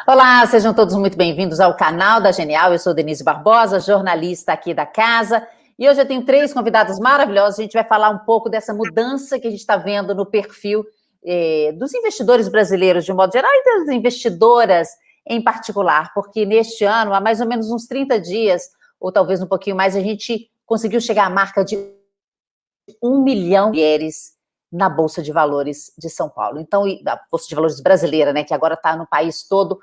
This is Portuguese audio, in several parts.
Olá, sejam todos muito bem-vindos ao canal da Genial. Eu sou Denise Barbosa, jornalista aqui da casa. E hoje eu tenho três convidados maravilhosos. A gente vai falar um pouco dessa mudança que a gente está vendo no perfil dos investidores brasileiros, de um modo geral, e das investidoras em particular, porque neste ano, há mais ou menos uns 30 dias, ou talvez um pouquinho mais, a gente conseguiu chegar à marca de 1 milhão de mulheres na Bolsa de Valores de São Paulo. Então, a Bolsa de Valores brasileira, né, que agora está no país todo.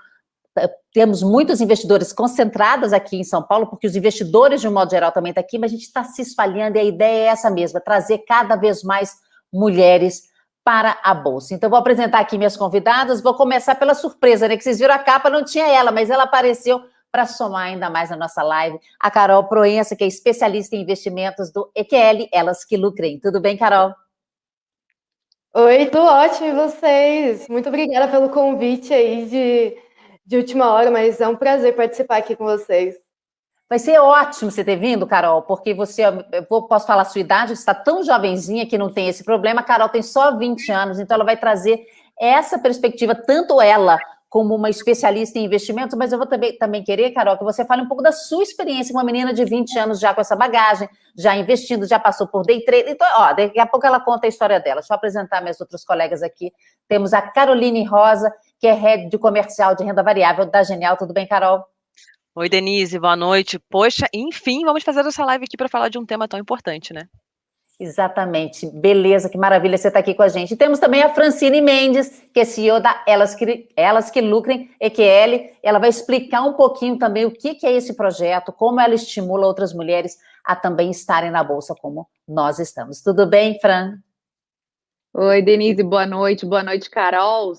Temos muitos investidores concentrados aqui em São Paulo, porque os investidores, de um modo geral, também estão aqui, mas a gente está se espalhando e a ideia é essa mesma, trazer cada vez mais mulheres para a Bolsa. Então, vou apresentar aqui minhas convidadas, vou começar pela surpresa, né, que vocês viram a capa, não tinha ela, mas ela apareceu para somar ainda mais na nossa live, a Carol Proença, que é especialista em investimentos do EQL, Elas que Lucrem. Tudo bem, Carol? Oi, tudo ótimo, e vocês? Muito obrigada pelo convite aí de última hora, mas é um prazer participar aqui com vocês. Vai ser ótimo você ter vindo, Carol, porque você, posso falar a sua idade, você está tão jovenzinha que não tem esse problema. A Carol tem só 20 anos, então ela vai trazer essa perspectiva, tanto ela como uma especialista em investimentos, mas eu vou também querer, Carol, que você fale um pouco da sua experiência com uma menina de 20 anos já com essa bagagem, já investindo, já passou por day trade. Então, daqui a pouco ela conta a história dela. Deixa eu apresentar meus outros colegas aqui. Temos a Caroline Rosa, que é head de comercial de renda variável da Genial. Tudo bem, Carol? Oi, Denise, boa noite. Poxa, enfim, vamos fazer essa live aqui para falar de um tema tão importante, né? Exatamente. Beleza, que maravilha você estar aqui com a gente. E temos também a Francine Mendes, que é CEO da Elas que Lucrem, EQL. Ela vai explicar um pouquinho também o que é esse projeto, como ela estimula outras mulheres a também estarem na Bolsa como nós estamos. Tudo bem, Fran? Oi, Denise, boa noite, Carol,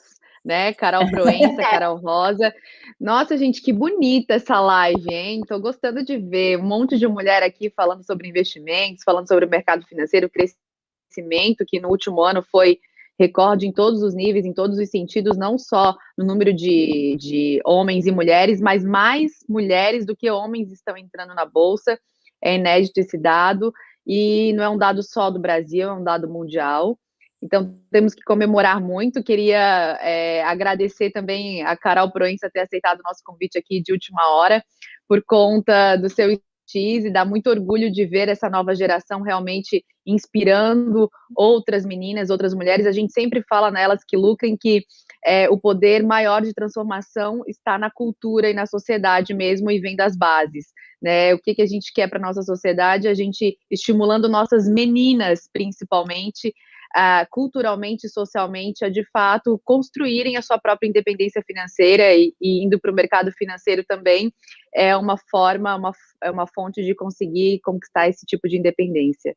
né? Carol Proença, Carol Rosa. Nossa, gente, que bonita essa live, hein? Tô gostando de ver um monte de mulher aqui falando sobre investimentos, falando sobre o mercado financeiro, crescimento, que no último ano foi recorde em todos os níveis, em todos os sentidos, não só no número de homens e mulheres, mas mais mulheres do que homens estão entrando na Bolsa. É inédito esse dado, e não é um dado só do Brasil, é um dado mundial. Então, temos que comemorar muito. Queria agradecer também a Carol Proença ter aceitado o nosso convite aqui de última hora, por conta do seu expertise, e dá muito orgulho de ver essa nova geração realmente inspirando outras meninas, outras mulheres. A gente sempre fala nelas que lucrem que o poder maior de transformação está na cultura e na sociedade mesmo, e vem das bases, né? O que a gente quer para a nossa sociedade? A gente estimulando nossas meninas, principalmente, culturalmente e socialmente, a de fato construírem a sua própria independência financeira, e indo para o mercado financeiro também é uma forma, uma fonte de conseguir conquistar esse tipo de independência.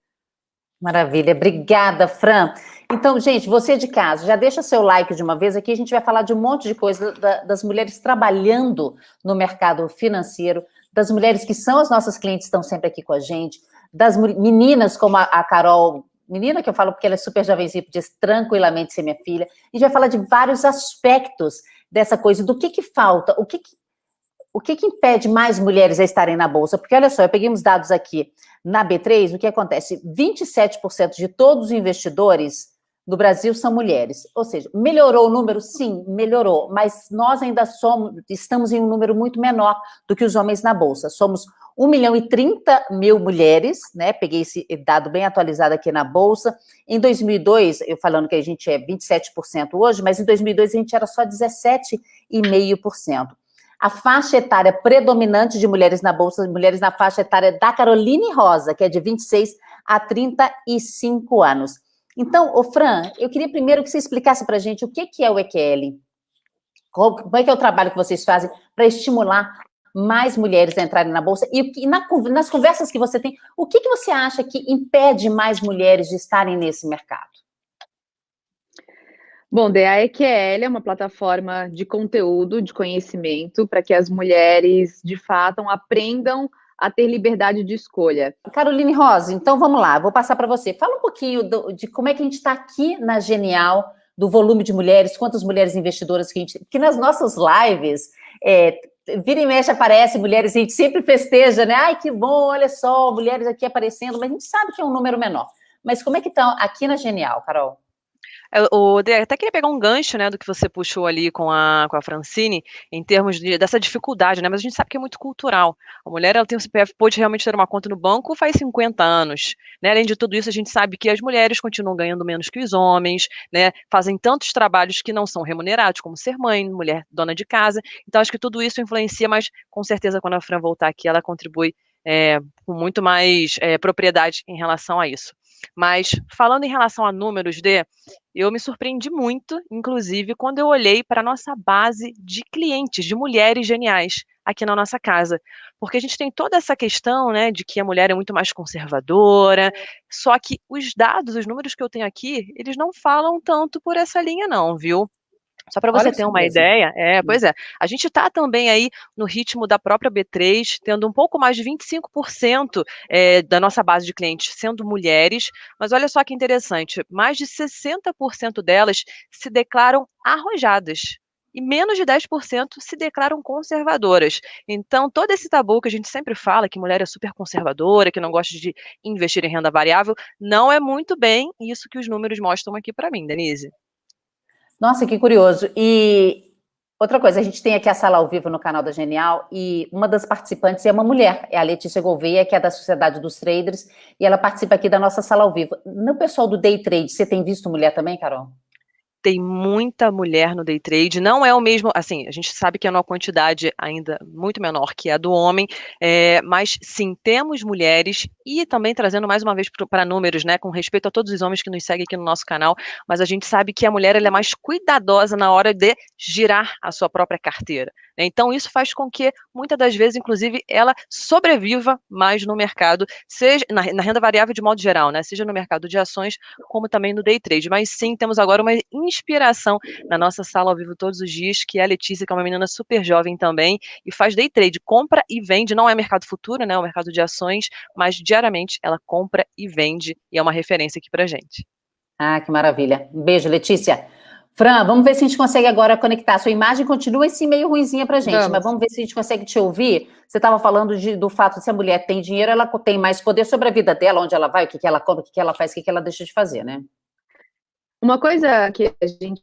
Maravilha, obrigada, Fran. Então, gente, você de casa, já deixa seu like de uma vez. Aqui a gente vai falar de um monte de coisa das mulheres trabalhando no mercado financeiro, das mulheres que são as nossas clientes, estão sempre aqui com a gente, das meninas como a Carol, menina que eu falo porque ela é super jovenzinha, podia tranquilamente ser minha filha. A gente vai falar de vários aspectos dessa coisa, do que falta, o que impede mais mulheres a estarem na Bolsa? Porque, olha só, eu peguei uns dados aqui na B3, o que acontece? 27% de todos os investidores do Brasil são mulheres. Ou seja, melhorou o número? Sim, melhorou, mas nós ainda estamos em um número muito menor do que os homens na Bolsa. Somos 1 milhão e 30 mil mulheres, né? Peguei esse dado bem atualizado aqui na Bolsa. Em 2002, eu falando que a gente é 27% hoje, mas em 2002 a gente era só 17,5%. A faixa etária predominante de mulheres na Bolsa, mulheres na faixa etária da Caroline Rosa, que é de 26 a 35 anos. Então, Fran, eu queria primeiro que você explicasse para a gente o que é o EQL, como é que é o trabalho que vocês fazem para estimular mais mulheres a entrarem na Bolsa, e nas conversas que você tem, o que você acha que impede mais mulheres de estarem nesse mercado? Bom, a EQL é uma plataforma de conteúdo, de conhecimento, para que as mulheres, de fato, aprendam a ter liberdade de escolha. Caroline Rosa, então vamos lá, vou passar para você. Fala um pouquinho de como é que a gente está aqui na Genial, do volume de mulheres, quantas mulheres investidoras que a gente... Porque nas nossas lives, vira e mexe aparece mulheres, a gente sempre festeja, né? Ai, que bom, olha só, mulheres aqui aparecendo, mas a gente sabe que é um número menor. Mas como é que estão aqui na Genial, Carol? Dê, até queria pegar um gancho, né, do que você puxou ali com a Francine, em termos dessa dificuldade, né, mas a gente sabe que é muito cultural. A mulher, ela tem o CPF, pode realmente ter uma conta no banco faz 50 anos, né, além de tudo isso, a gente sabe que as mulheres continuam ganhando menos que os homens, né, fazem tantos trabalhos que não são remunerados, como ser mãe, mulher dona de casa, então acho que tudo isso influencia, mas com certeza quando a Fran voltar aqui, ela contribui com muito mais propriedade em relação a isso. Mas, falando em relação a números, eu me surpreendi muito, inclusive, quando eu olhei para a nossa base de clientes, de mulheres geniais aqui na nossa casa. Porque a gente tem toda essa questão, né, de que a mulher é muito mais conservadora, só que os dados, os números que eu tenho aqui, eles não falam tanto por essa linha não, viu? Só para você Olha que ter uma surpresa. ideia, pois é, a gente está também aí no ritmo da própria B3, tendo um pouco mais de 25% da nossa base de clientes sendo mulheres, mas olha só que interessante, mais de 60% delas se declaram arrojadas. E menos de 10% se declaram conservadoras. Então, todo esse tabu que a gente sempre fala, que mulher é super conservadora, que não gosta de investir em renda variável, não é muito bem isso que os números mostram aqui para mim, Denise. Nossa, que curioso. E outra coisa, a gente tem aqui a sala ao vivo no canal da Genial e uma das participantes é uma mulher, é a Letícia Gouveia, que é da Sociedade dos Traders, e ela participa aqui da nossa sala ao vivo. No pessoal do Day Trade, você tem visto mulher também, Carol? Tem muita mulher no day trade, não é o mesmo, assim, a gente sabe que é uma quantidade ainda muito menor que a do homem, mas sim, temos mulheres e também trazendo mais uma vez para números, né, com respeito a todos os homens que nos seguem aqui no nosso canal, mas a gente sabe que a mulher ela é mais cuidadosa na hora de girar a sua própria carteira, né? Então isso faz com que, muitas das vezes, inclusive, ela sobreviva mais no mercado, seja na renda variável de modo geral, né, seja no mercado de ações, como também no day trade, mas sim, temos agora uma inspiração na nossa sala ao vivo todos os dias, que é a Letícia, que é uma menina super jovem também, e faz day trade, compra e vende, não é mercado futuro, né, é o mercado de ações, mas diariamente ela compra e vende, e é uma referência aqui pra gente. Ah, que maravilha. Um beijo, Letícia. Fran, vamos ver se a gente consegue agora conectar. Sua imagem continua assim meio ruinzinha pra gente, mas vamos ver se a gente consegue te ouvir. Você estava falando do fato de se a mulher tem dinheiro, ela tem mais poder sobre a vida dela, onde ela vai, o que ela come, o que ela faz, o que ela deixa de fazer, né? Uma coisa que a gente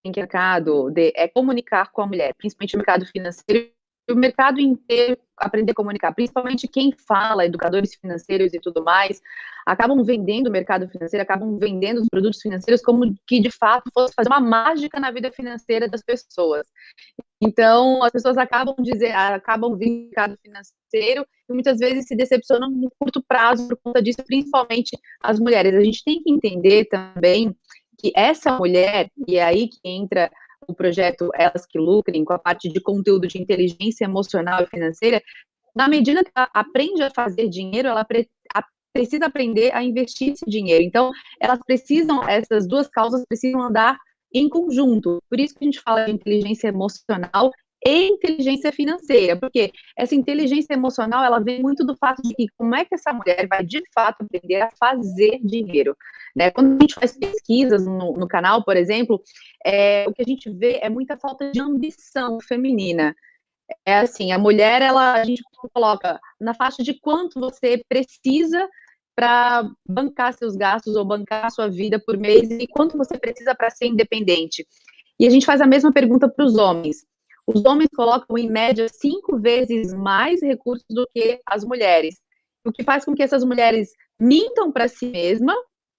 tem que mercado é comunicar com a mulher, principalmente no mercado financeiro, e o mercado inteiro aprender a comunicar, principalmente quem fala, educadores financeiros e tudo mais, acabam vendendo o mercado financeiro, acabam vendendo os produtos financeiros como que de fato fosse fazer uma mágica na vida financeira das pessoas. Então, as pessoas acabam vindo do mercado financeiro e muitas vezes se decepcionam no curto prazo por conta disso, principalmente as mulheres. A gente tem que entender também que essa mulher, e é aí que entra o projeto Elas que Lucrem, com a parte de conteúdo de inteligência emocional e financeira, na medida que ela aprende a fazer dinheiro, ela precisa aprender a investir esse dinheiro. Então, essas duas causas precisam andar em conjunto. Por isso que a gente fala de inteligência emocional e inteligência financeira, porque essa inteligência emocional, ela vem muito do fato de que como é que essa mulher vai, de fato, aprender a fazer dinheiro, né? Quando a gente faz pesquisas no canal, por exemplo, o que a gente vê é muita falta de ambição feminina. É assim, a mulher, a gente coloca na faixa de quanto você precisa para bancar seus gastos ou bancar a sua vida por mês e quanto você precisa para ser independente. E a gente faz a mesma pergunta para os homens. Os homens colocam, em média, 5 vezes mais recursos do que as mulheres, o que faz com que essas mulheres mintam para si mesma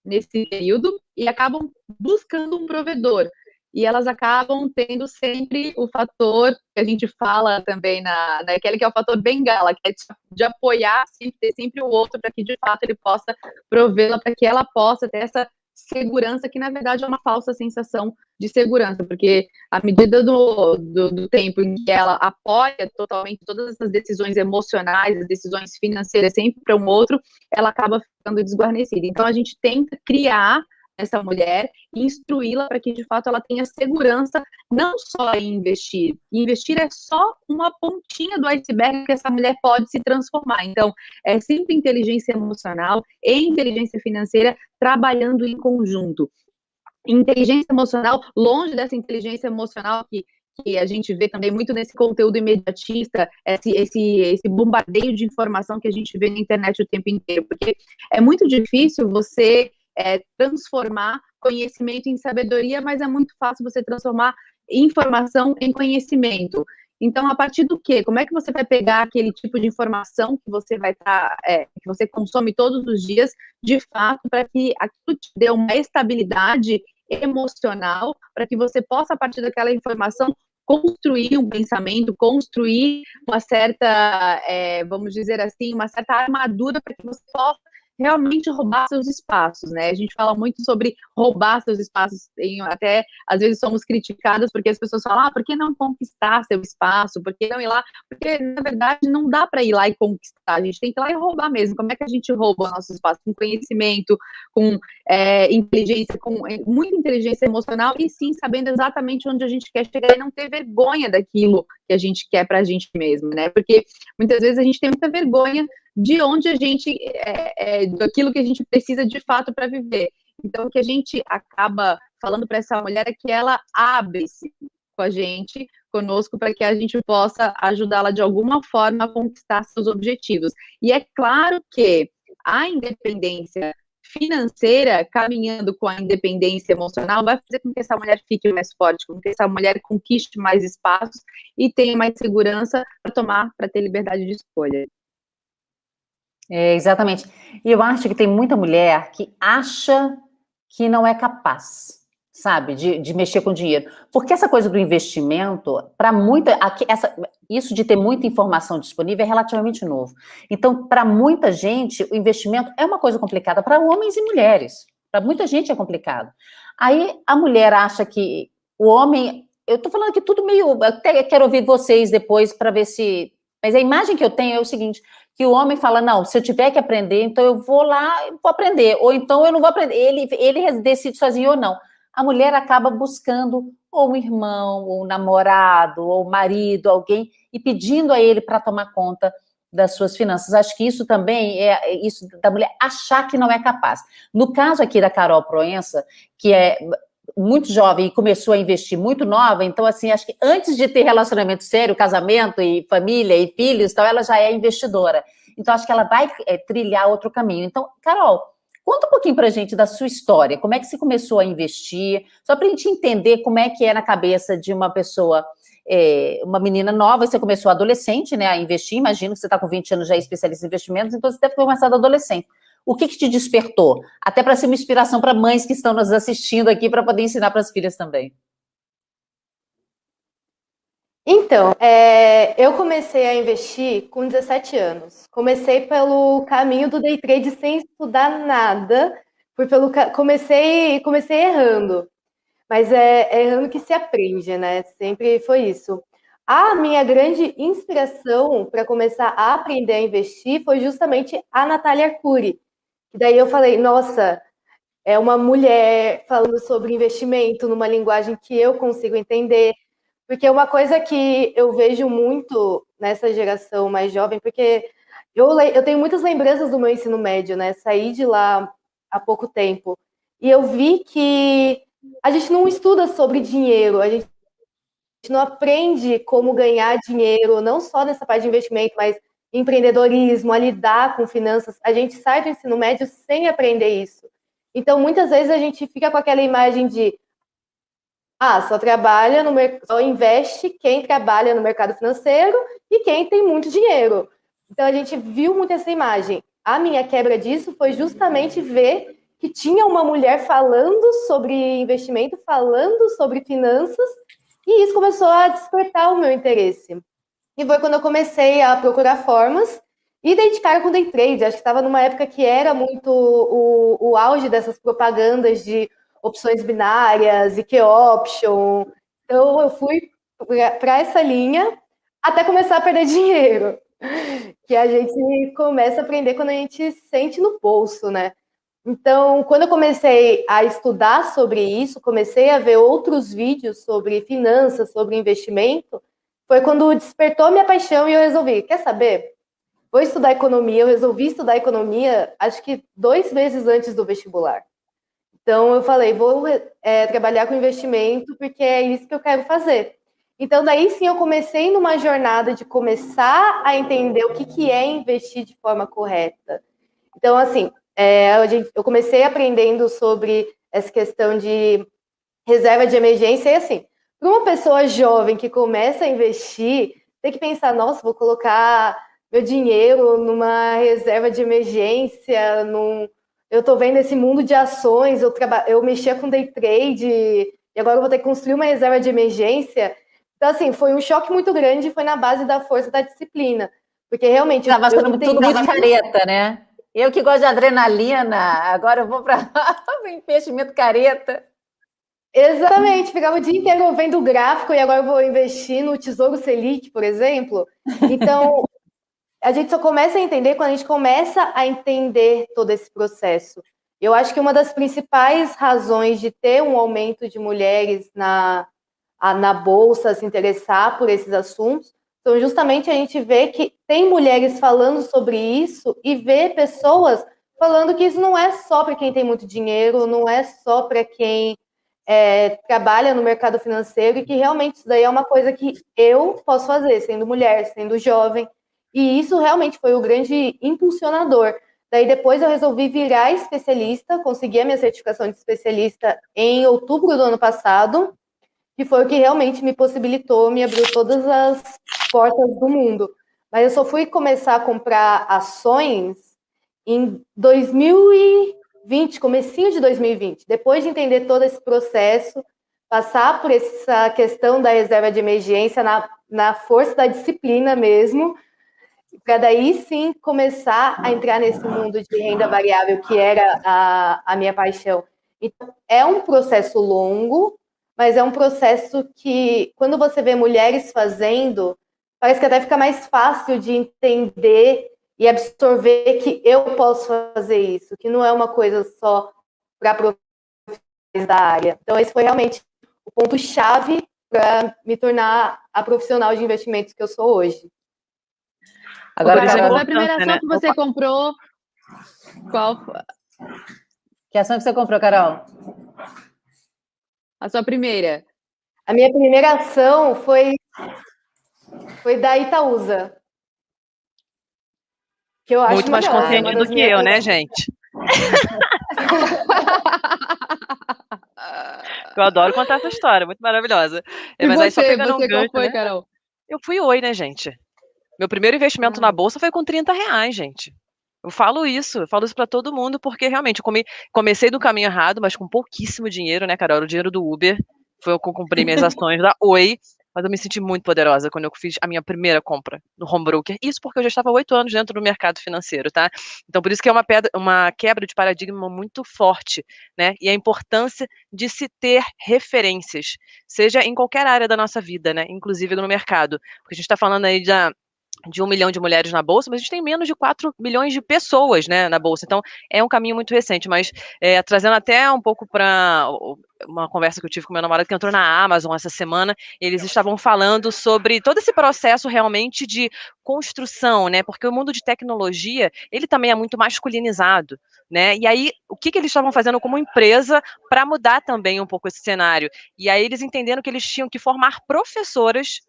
nesse período e acabam buscando um provedor. E elas acabam tendo sempre o fator que a gente fala também naquele que é o fator bengala, que é de apoiar, ter sempre o outro para que de fato ele possa provê-la, para que ela possa ter essa segurança, que na verdade é uma falsa sensação de segurança, porque à medida do tempo em que ela apoia totalmente todas essas decisões emocionais, as decisões financeiras sempre para um outro, ela acaba ficando desguarnecida. Então a gente tenta criar essa mulher e instruí-la para que de fato ela tenha segurança não só em investir. Investir é só uma pontinha do iceberg que essa mulher pode se transformar. Então, é sempre inteligência emocional e inteligência financeira trabalhando em conjunto. Inteligência emocional, longe dessa inteligência emocional que a gente vê também muito nesse conteúdo imediatista, esse bombardeio de informação que a gente vê na internet o tempo inteiro, porque é muito difícil você transformar conhecimento em sabedoria, mas é muito fácil você transformar informação em conhecimento. Então, a partir do quê? Como é que você vai pegar aquele tipo de informação que você vai que você consome todos os dias, de fato, para que aquilo te dê uma estabilidade emocional, para que você possa, a partir daquela informação, construir um pensamento, construir uma certa, vamos dizer assim, uma certa armadura para que você possa realmente roubar seus espaços, né? A gente fala muito sobre roubar seus espaços, até às vezes somos criticadas porque as pessoas falam, por que não conquistar seu espaço? Por que não ir lá? Porque, na verdade, não dá para ir lá e conquistar, a gente tem que ir lá e roubar mesmo. Como é que a gente rouba o nosso espaço? Com conhecimento, com inteligência, com muita inteligência emocional e sim, sabendo exatamente onde a gente quer chegar e não ter vergonha daquilo que a gente quer para a gente mesmo, né? Porque muitas vezes a gente tem muita vergonha de onde a gente, daquilo que a gente precisa de fato para viver. Então, o que a gente acaba falando para essa mulher é que ela abre-se com a gente, conosco, para que a gente possa ajudá-la de alguma forma a conquistar seus objetivos. E é claro que a independência financeira, caminhando com a independência emocional, vai fazer com que essa mulher fique mais forte, com que essa mulher conquiste mais espaços e tenha mais segurança para ter liberdade de escolha. Exatamente. E eu acho que tem muita mulher que acha que não é capaz, sabe, de mexer com dinheiro. Porque essa coisa do investimento, para muita, isso de ter muita informação disponível é relativamente novo. Então, para muita gente, o investimento é uma coisa complicada para homens e mulheres. Para muita gente é complicado. Aí a mulher acha que o homem... Eu estou falando aqui tudo meio... Eu até quero ouvir vocês depois para ver se... Mas a imagem que eu tenho é o seguinte, que o homem fala, não, se eu tiver que aprender, então eu vou lá e vou aprender, ou então eu não vou aprender, ele decide sozinho ou não. A mulher acaba buscando ou um irmão, ou um namorado, ou um marido, alguém, e pedindo a ele para tomar conta das suas finanças. Acho que isso também é isso da mulher achar que não é capaz. No caso aqui da Carol Proença, que é muito jovem e começou a investir muito nova, então, assim, acho que antes de ter relacionamento sério, casamento e família e filhos, então ela já é investidora. Então, acho que ela vai trilhar outro caminho. Então, Carol, conta um pouquinho pra gente da sua história, como é que você começou a investir, só pra gente entender como é que é na cabeça de uma pessoa, uma menina nova, você começou adolescente, né, a investir, imagino que você está com 20 anos já é especialista em investimentos, então você deve ter começado adolescente. O que te despertou? Até para ser uma inspiração para mães que estão nos assistindo aqui, para poder ensinar para as filhas também. Então, eu comecei a investir com 17 anos. Comecei pelo caminho do day trade sem estudar nada. Comecei errando. Mas é errando que se aprende, né? Sempre foi isso. A minha grande inspiração para começar a aprender a investir foi justamente a Natália Arcuri. E daí eu falei, nossa, é uma mulher falando sobre investimento numa linguagem que eu consigo entender. Porque uma coisa que eu vejo muito nessa geração mais jovem, porque eu tenho muitas lembranças do meu ensino médio, né? Saí de lá há pouco tempo. E eu vi que a gente não estuda sobre dinheiro, a gente não aprende como ganhar dinheiro, não só nessa parte de investimento, mas empreendedorismo, a lidar com finanças. A gente sai do ensino médio sem aprender isso. Então, muitas vezes a gente fica com aquela imagem de só investe quem trabalha no mercado financeiro e quem tem muito dinheiro. Então, a gente viu muito essa imagem. A minha quebra disso foi justamente ver que tinha uma mulher falando sobre investimento, falando sobre finanças, e isso começou a despertar o meu interesse. E foi quando eu comecei a procurar formas e dedicar com day trade. Acho que estava numa época que era muito o auge dessas propagandas de opções binárias e que option. Então eu fui para essa linha até começar a perder dinheiro. Que a gente começa a aprender quando a gente sente no bolso, né? Então, quando eu comecei a estudar sobre isso, comecei a ver outros vídeos sobre finanças, sobre investimento, foi quando despertou minha paixão e eu resolvi, quer saber? Vou estudar economia. Eu resolvi estudar economia, acho que 2 meses antes do vestibular. Então, eu falei, vou trabalhar com investimento porque é isso que eu quero fazer. Então, daí sim, eu comecei numa jornada de começar a entender o que é investir de forma correta. Então, assim, Eu comecei aprendendo sobre essa questão de reserva de emergência, e assim, para uma pessoa jovem que começa a investir, tem que pensar, nossa, vou colocar meu dinheiro numa reserva de emergência, eu tô vendo esse mundo de ações, eu mexia com day trade, e agora eu vou ter que construir uma reserva de emergência. Então, assim, foi um choque muito grande, foi na base da força da disciplina, porque realmente... Estava achando tudo muito careta, né? Eu que gosto de adrenalina, agora eu vou para o investimento careta. Exatamente, ficava o dia inteiro vendo o gráfico e agora eu vou investir no Tesouro Selic, por exemplo. Então, a gente só começa a entender quando a gente começa a entender todo esse processo. Eu acho que uma das principais razões de ter um aumento de mulheres na Bolsa, se interessar por esses assuntos, são justamente a gente ver que tem mulheres falando sobre isso e ver pessoas falando que isso não é só para quem tem muito dinheiro, não é só para quem trabalha no mercado financeiro, e que realmente isso daí é uma coisa que eu posso fazer, sendo mulher, sendo jovem, e isso realmente foi o grande impulsionador. Daí depois eu resolvi virar especialista, consegui a minha certificação de especialista em outubro do ano passado, que foi o que realmente me possibilitou, me abriu todas as portas do mundo. Mas eu só fui começar a comprar ações em 2020, comecinho de 2020, depois de entender todo esse processo, passar por essa questão da reserva de emergência na força da disciplina mesmo, para daí sim começar a entrar nesse mundo de renda variável, que era a minha paixão. Então, é um processo longo, mas é um processo que, quando você vê mulheres fazendo, parece que até fica mais fácil de entender e absorver que eu posso fazer isso, que não é uma coisa só para profissionais da área. Então, esse foi realmente o ponto-chave para me tornar a profissional de investimentos que eu sou hoje. Agora, Carol, a primeira ação que você comprou, qual? Que ação que você comprou, Carol? A sua primeira? A minha primeira ação foi da Itaúsa. Que eu acho muito mais consciente do que eu, né, gente? Eu adoro contar essa história, muito maravilhosa. E mas você, aí só pegando um gancho, qual foi, né? Carol? Eu fui Oi, né, gente? Meu primeiro investimento na Bolsa foi com R$30, gente. Eu falo isso para todo mundo, porque realmente eu comecei do caminho errado, mas com pouquíssimo dinheiro, né, Carol? Era o dinheiro do Uber. Foi eu que comprei minhas ações da Oi, mas eu me senti muito poderosa quando eu fiz a minha primeira compra no home broker. Isso porque eu já estava há 8 anos dentro do mercado financeiro, tá? Então, por isso que é uma quebra de paradigma muito forte, né? E a importância de se ter referências, seja em qualquer área da nossa vida, né? Inclusive no mercado. Porque a gente está falando aí de 1 milhão de mulheres na Bolsa, mas a gente tem menos de 4 milhões de pessoas, né, na Bolsa. Então, é um caminho muito recente, mas trazendo até um pouco para uma conversa que eu tive com meu namorado, que entrou na Amazon essa semana, eles estavam falando sobre todo esse processo realmente de construção, né, porque o mundo de tecnologia, ele também é muito masculinizado, né, e aí, o que eles estavam fazendo como empresa para mudar também um pouco esse cenário? E aí, eles entenderam que eles tinham que formar professoras,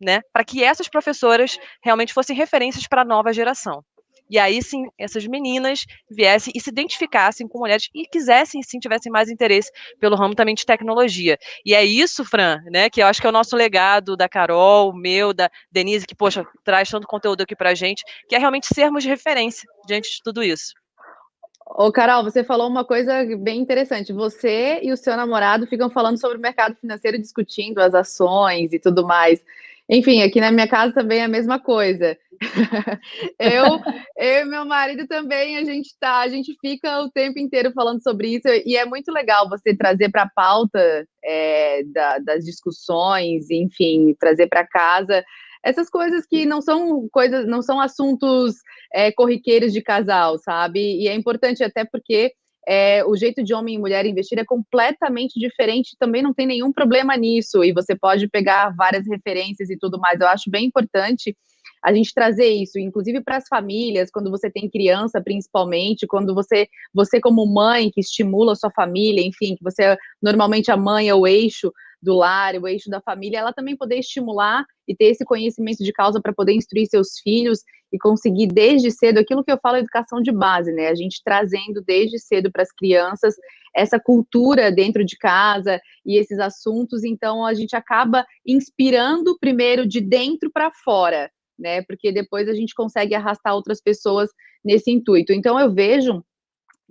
né, para que essas professoras realmente fossem referências para a nova geração. E aí sim, essas meninas viessem e se identificassem com mulheres e quisessem sim, tivessem mais interesse pelo ramo também de tecnologia. E é isso, Fran, né, que eu acho que é o nosso legado da Carol, meu, da Denise, que, poxa, traz tanto conteúdo aqui pra gente, que é realmente sermos de referência diante de tudo isso. Ô, Carol, você falou uma coisa bem interessante. Você e o seu namorado ficam falando sobre o mercado financeiro, discutindo as ações e tudo mais. Enfim, aqui na minha casa também é a mesma coisa. Eu e meu marido também, a gente fica o tempo inteiro falando sobre isso, e é muito legal você trazer para a pauta das discussões, enfim, trazer para casa essas coisas que não são assuntos corriqueiros de casal, sabe? E é importante até porque o jeito de homem e mulher investir é completamente diferente, também não tem nenhum problema nisso, e você pode pegar várias referências e tudo mais. Eu acho bem importante a gente trazer isso, inclusive para as famílias, quando você tem criança, principalmente, quando você como mãe que estimula a sua família, enfim, que você normalmente a mãe é o eixo do lar, o eixo da família, ela também poder estimular e ter esse conhecimento de causa para poder instruir seus filhos e conseguir desde cedo, aquilo que eu falo, educação de base, né? A gente trazendo desde cedo para as crianças essa cultura dentro de casa e esses assuntos, então a gente acaba inspirando primeiro de dentro para fora, né? Porque depois a gente consegue arrastar outras pessoas nesse intuito. Então eu vejo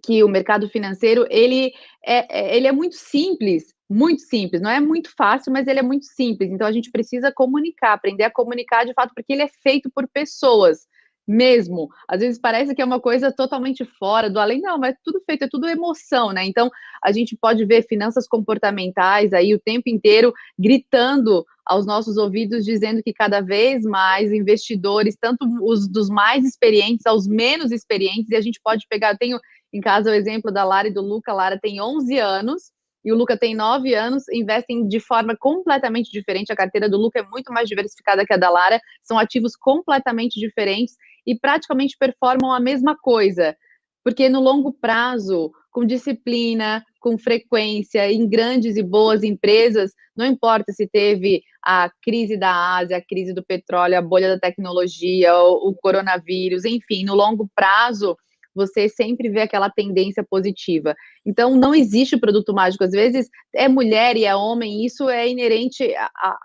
que o mercado financeiro, ele é muito simples, não é muito fácil, mas ele é muito simples, então a gente precisa comunicar, aprender a comunicar de fato, porque ele é feito por pessoas, mesmo, às vezes parece que é uma coisa totalmente fora do além, não, mas tudo feito, é tudo emoção, né, então a gente pode ver finanças comportamentais aí o tempo inteiro gritando aos nossos ouvidos, dizendo que cada vez mais investidores, tanto os dos mais experientes aos menos experientes, e a gente pode pegar, eu tenho em casa o exemplo da Lara e do Luca. A Lara tem 11 anos e o Luca tem 9 anos, investem de forma completamente diferente. A carteira do Luca é muito mais diversificada que a da Lara, são ativos completamente diferentes e praticamente performam a mesma coisa, porque no longo prazo, com disciplina, com frequência, em grandes e boas empresas, não importa se teve a crise da Ásia, a crise do petróleo, a bolha da tecnologia, o coronavírus, enfim, no longo prazo, você sempre vê aquela tendência positiva. Então, não existe produto mágico. Às vezes, é mulher e é homem, isso é inerente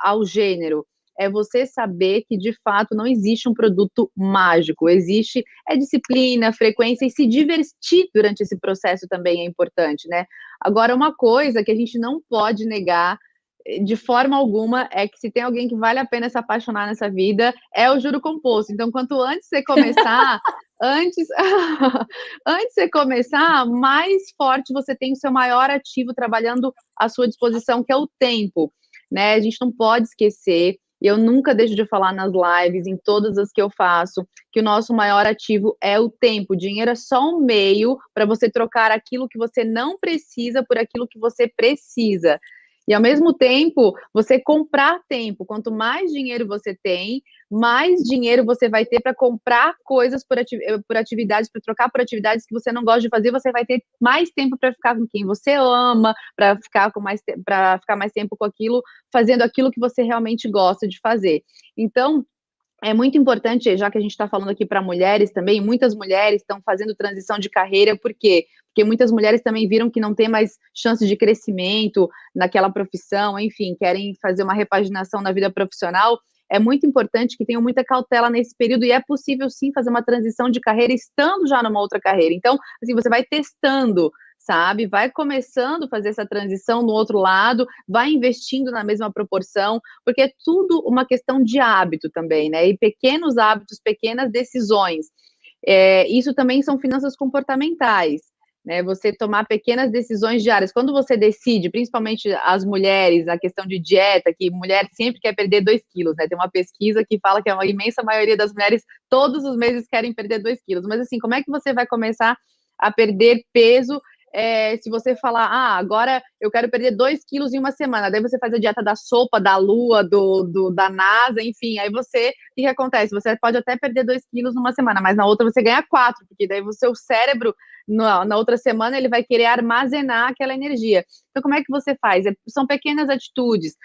ao gênero. É você saber que, de fato, não existe um produto mágico. Existe disciplina, frequência e se divertir durante esse processo também é importante, né? Agora, uma coisa que a gente não pode negar de forma alguma é que se tem alguém que vale a pena se apaixonar nessa vida, é o juro composto. Então, quanto antes você começar, antes de você começar, mais forte você tem o seu maior ativo trabalhando à sua disposição, que é o tempo, né? A gente não pode esquecer, e eu nunca deixo de falar nas lives, em todas as que eu faço, que o nosso maior ativo é o tempo. O dinheiro é só um meio para você trocar aquilo que você não precisa por aquilo que você precisa. E, ao mesmo tempo, você comprar tempo. Quanto mais dinheiro você tem, mais dinheiro você vai ter para comprar coisas por atividades, para trocar por atividades que você não gosta de fazer, você vai ter mais tempo para ficar com quem você ama, para ficar mais tempo com aquilo, fazendo aquilo que você realmente gosta de fazer. Então, é muito importante, já que a gente está falando aqui para mulheres também, muitas mulheres estão fazendo transição de carreira, por quê? Porque muitas mulheres também viram que não tem mais chance de crescimento naquela profissão, enfim, querem fazer uma repaginação na vida profissional. É muito importante que tenham muita cautela nesse período, e é possível sim fazer uma transição de carreira estando já numa outra carreira. Então, assim, você vai testando, sabe? Vai começando a fazer essa transição no outro lado, vai investindo na mesma proporção, porque é tudo uma questão de hábito também, né? E pequenos hábitos, pequenas decisões. Isso também são finanças comportamentais, né? Você tomar pequenas decisões diárias. Quando você decide, principalmente as mulheres, a questão de dieta, que mulher sempre quer perder 2 quilos, né? Tem uma pesquisa que fala que a imensa maioria das mulheres todos os meses querem perder 2 quilos. Mas assim, como é que você vai começar a perder peso se você falar, agora eu quero perder 2 quilos em uma semana, daí você faz a dieta da sopa, da lua, da NASA, enfim, aí o que acontece? Você pode até perder 2 quilos numa semana, mas na outra você ganha 4, porque daí o seu cérebro, na outra semana, ele vai querer armazenar aquela energia. Então, como é que você faz? São pequenas atitudes,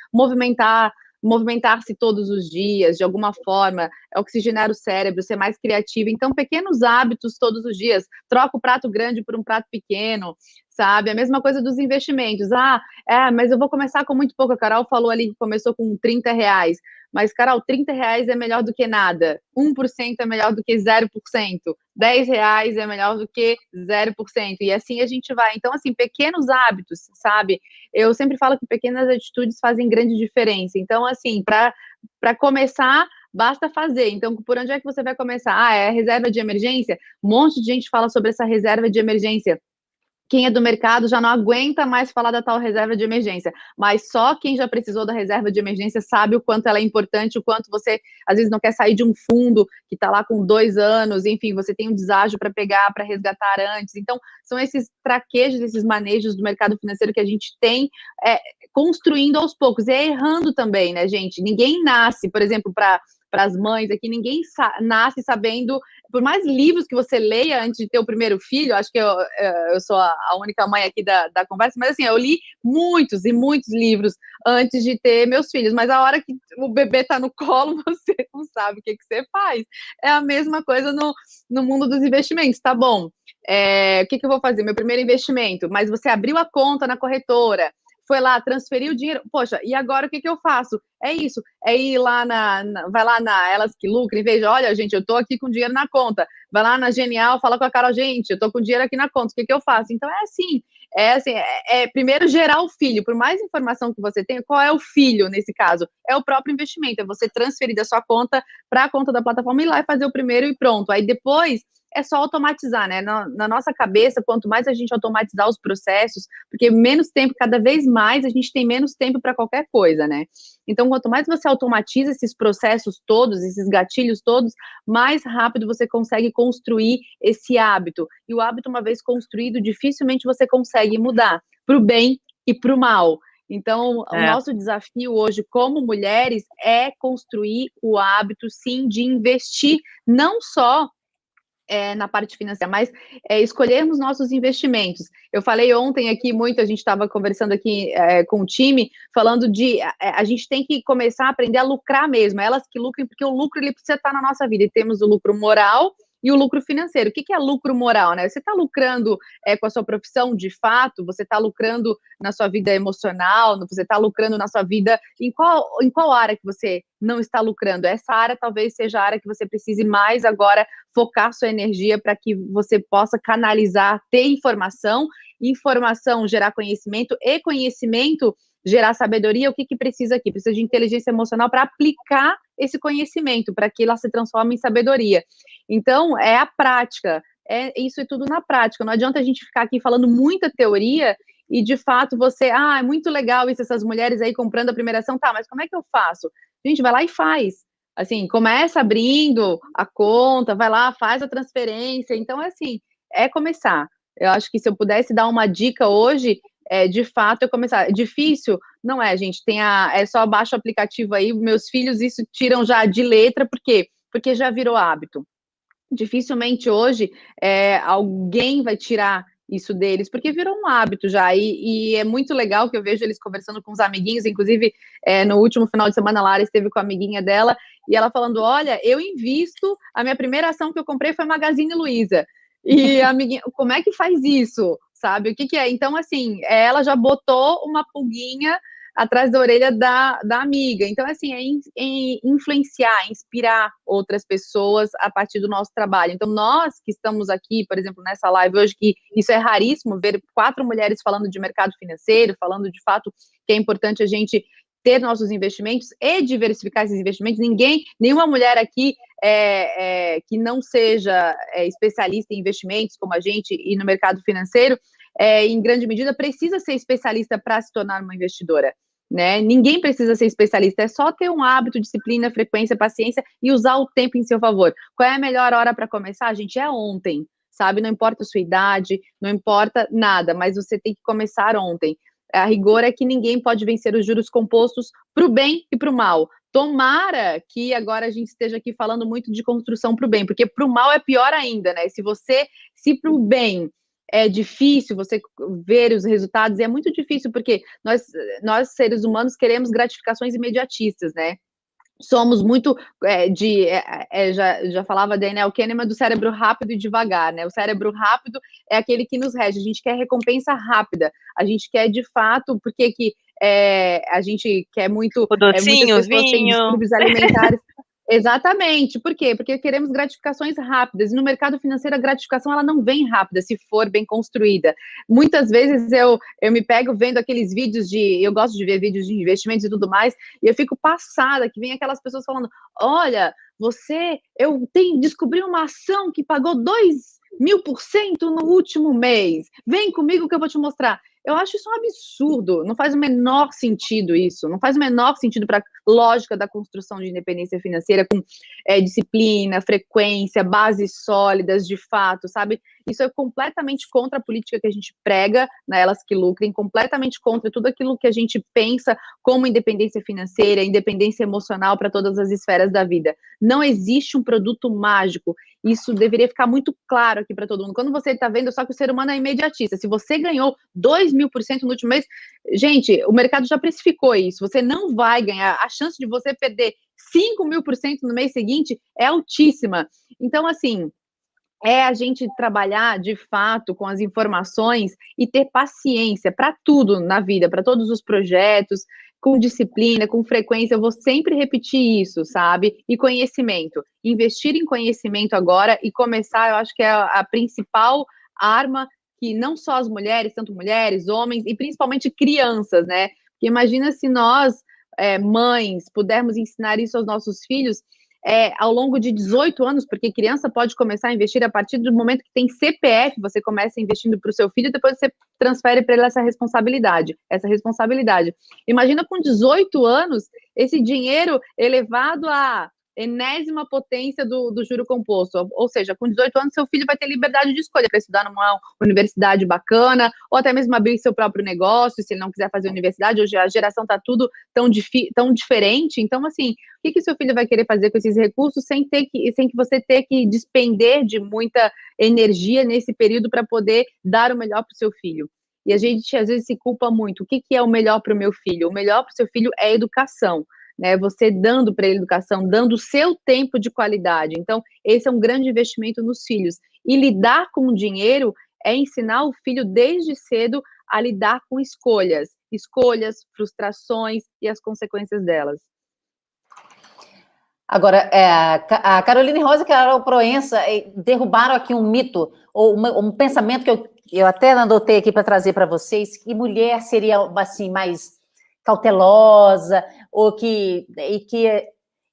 movimentar-se todos os dias, de alguma forma, oxigenar o cérebro, ser mais criativo. Então, pequenos hábitos todos os dias. Troca o prato grande por um prato pequeno, sabe? A mesma coisa dos investimentos. Mas eu vou começar com muito pouco. A Carol falou ali que começou com R$30. Mas, Carol, R$30 é melhor do que nada. 1% é melhor do que 0%. R$10 é melhor do que 0%. E assim a gente vai. Então, assim, pequenos hábitos, sabe? Eu sempre falo que pequenas atitudes fazem grande diferença. Então, assim, para começar, basta fazer. Então, por onde é que você vai começar? É a reserva de emergência? Um monte de gente fala sobre essa reserva de emergência. Quem é do mercado já não aguenta mais falar da tal reserva de emergência, mas só quem já precisou da reserva de emergência sabe o quanto ela é importante, o quanto você, às vezes, não quer sair de um fundo que está lá com 2 anos, enfim, você tem um deságio para pegar, para resgatar antes. Então, são esses traquejos, esses manejos do mercado financeiro que a gente tem construindo aos poucos, e errando também, né, gente? Ninguém nasce, por exemplo, para as mães aqui, ninguém nasce sabendo, por mais livros que você leia antes de ter o primeiro filho, acho que eu sou a única mãe aqui da conversa, mas assim, eu li muitos e muitos livros antes de ter meus filhos, mas a hora que o bebê tá no colo, você não sabe o que você faz. É a mesma coisa no mundo dos investimentos, tá bom? O que eu vou fazer? Meu primeiro investimento, mas você abriu a conta na corretora, foi lá, transferiu o dinheiro, poxa, e agora o que eu faço? É isso, é ir lá vai lá na Elas que Lucram e veja, olha, gente, eu tô aqui com dinheiro na conta, vai lá na Genial, fala com a Carol, gente, eu tô com dinheiro aqui na conta, o que eu faço? Então é assim, primeiro gerar o filho, por mais informação que você tenha, qual é o filho nesse caso? É o próprio investimento, é você transferir da sua conta para a conta da plataforma e ir lá e fazer o primeiro e pronto, aí depois é só automatizar, né? Na nossa cabeça, quanto mais a gente automatizar os processos, porque menos tempo, cada vez mais, a gente tem menos tempo para qualquer coisa, né? Então, quanto mais você automatiza esses processos todos, esses gatilhos todos, mais rápido você consegue construir esse hábito. E o hábito, uma vez construído, dificilmente você consegue mudar para o bem e para o mal. Então, o nosso desafio hoje, como mulheres, é construir o hábito, sim, de investir, não só na parte financeira, mas escolhermos nossos investimentos. Eu falei ontem aqui muito, a gente estava conversando aqui com o time, falando de a gente tem que começar a aprender a lucrar mesmo, elas que lucrem, porque o lucro ele precisa estar na nossa vida, e temos o lucro moral e o lucro financeiro. O que é lucro moral, né? Você está lucrando com a sua profissão de fato, você está lucrando na sua vida emocional, você está lucrando na sua vida, em qual área que você não está lucrando? Essa área talvez seja a área que você precise mais agora focar sua energia para que você possa canalizar, ter informação gerar conhecimento, e conhecimento gerar sabedoria. O que precisa aqui? Precisa de inteligência emocional para aplicar esse conhecimento, para que ela se transforme em sabedoria. Então, é a prática, isso é tudo na prática. Não adianta a gente ficar aqui falando muita teoria e, de fato, é muito legal isso, essas mulheres aí comprando a primeira ação, tá, mas como é que eu faço? Gente, vai lá e faz. Assim, começa abrindo a conta, vai lá, faz a transferência. Então, assim, é começar. Eu acho que se eu pudesse dar uma dica hoje, de fato, eu começar. Difícil? Não é, gente. É só baixa o aplicativo aí. Meus filhos isso tiram já de letra, por quê? Porque já virou hábito. Dificilmente hoje alguém vai tirar isso deles, porque virou um hábito já, e é muito legal que eu vejo eles conversando com os amiguinhos, inclusive no último final de semana a Lara esteve com a amiguinha dela, e ela falando, olha, eu invisto, a minha primeira ação que eu comprei foi Magazine Luiza, e a amiguinha, como é que faz isso, sabe, o que é? Então, assim, ela já botou uma pulguinha atrás da orelha da amiga. Então, assim, influenciar, inspirar outras pessoas a partir do nosso trabalho. Então, nós que estamos aqui, por exemplo, nessa live hoje, que isso é raríssimo, ver 4 mulheres falando de mercado financeiro, falando de fato que é importante a gente ter nossos investimentos e diversificar esses investimentos. Nenhuma mulher aqui que não seja especialista em investimentos, como a gente, e no mercado financeiro, em grande medida, precisa ser especialista para se tornar uma investidora, né? Ninguém precisa ser especialista, é só ter um hábito, disciplina, frequência, paciência e usar o tempo em seu favor. Qual é a melhor hora para começar, gente? É ontem, sabe? Não importa a sua idade, não importa nada, mas você tem que começar ontem. A rigor é que ninguém pode vencer os juros compostos para o bem e para o mal. Tomara que agora a gente esteja aqui falando muito de construção para o bem, porque para o mal é pior ainda, né? Se para o bem é difícil você ver os resultados, é muito difícil, porque nós seres humanos queremos gratificações imediatistas, né? Somos muito já falava Daniel Kahneman do cérebro rápido e devagar, né? O cérebro rápido é aquele que nos rege, a gente quer recompensa rápida, a gente quer de fato, porque a gente quer muito, o docinho, muitas pessoas têm vinho. distúrbios alimentares. Exatamente, por quê? Porque queremos gratificações rápidas, e no mercado financeiro a gratificação ela não vem rápida, se for bem construída. Muitas vezes eu me pego vendo aqueles vídeos eu gosto de ver vídeos de investimentos e tudo mais, e eu fico passada, que vem aquelas pessoas falando, olha, eu descobri uma ação que pagou 2.000% no último mês, vem comigo que eu vou te mostrar. Eu acho isso um absurdo, não faz o menor sentido isso, não faz o menor sentido para lógica da construção de independência financeira com disciplina, frequência, bases sólidas, de fato, sabe? Isso é completamente contra a política que a gente prega, né, Elas que Lucrem, completamente contra tudo aquilo que a gente pensa como independência financeira, independência emocional para todas as esferas da vida. Não existe um produto mágico. Isso deveria ficar muito claro aqui para todo mundo. Quando você está vendo, só que o ser humano é imediatista. Se você ganhou 2.000% no último mês, gente, o mercado já precificou isso. Você não vai ganhar. A chance de você perder 5.000% no mês seguinte é altíssima. Então, assim, é a gente trabalhar de fato com as informações e ter paciência para tudo na vida, para todos os projetos, com disciplina, com frequência. Eu vou sempre repetir isso, sabe? E conhecimento. Investir em conhecimento agora e começar, eu acho que é a principal arma que não só as mulheres, tanto mulheres, homens e principalmente crianças, né? Porque imagina se nós, mães, pudermos ensinar isso aos nossos filhos, ao longo de 18 anos, porque criança pode começar a investir a partir do momento que tem CPF, você começa investindo para o seu filho, depois você transfere para ele essa responsabilidade. Imagina com 18 anos, esse dinheiro elevado à enésima potência do juro composto, ou seja, com 18 anos seu filho vai ter liberdade de escolha para estudar numa universidade bacana, ou até mesmo abrir seu próprio negócio, se ele não quiser fazer universidade. Hoje a geração está tudo tão diferente, então assim, o que seu filho vai querer fazer com esses recursos sem que você ter que despender de muita energia nesse período para poder dar o melhor para o seu filho? E a gente às vezes se culpa muito. O que é o melhor para o meu filho? O melhor para o seu filho é a educação, né? Você dando para ele educação, dando o seu tempo de qualidade. Então, esse é um grande investimento nos filhos. E lidar com o dinheiro é ensinar o filho desde cedo a lidar com escolhas, frustrações e as consequências delas. Agora, a Caroline Rosa e a Carol Proença derrubaram aqui um mito, ou um pensamento que eu até anotei aqui para trazer para vocês, que mulher seria, assim, mais cautelosa, ou que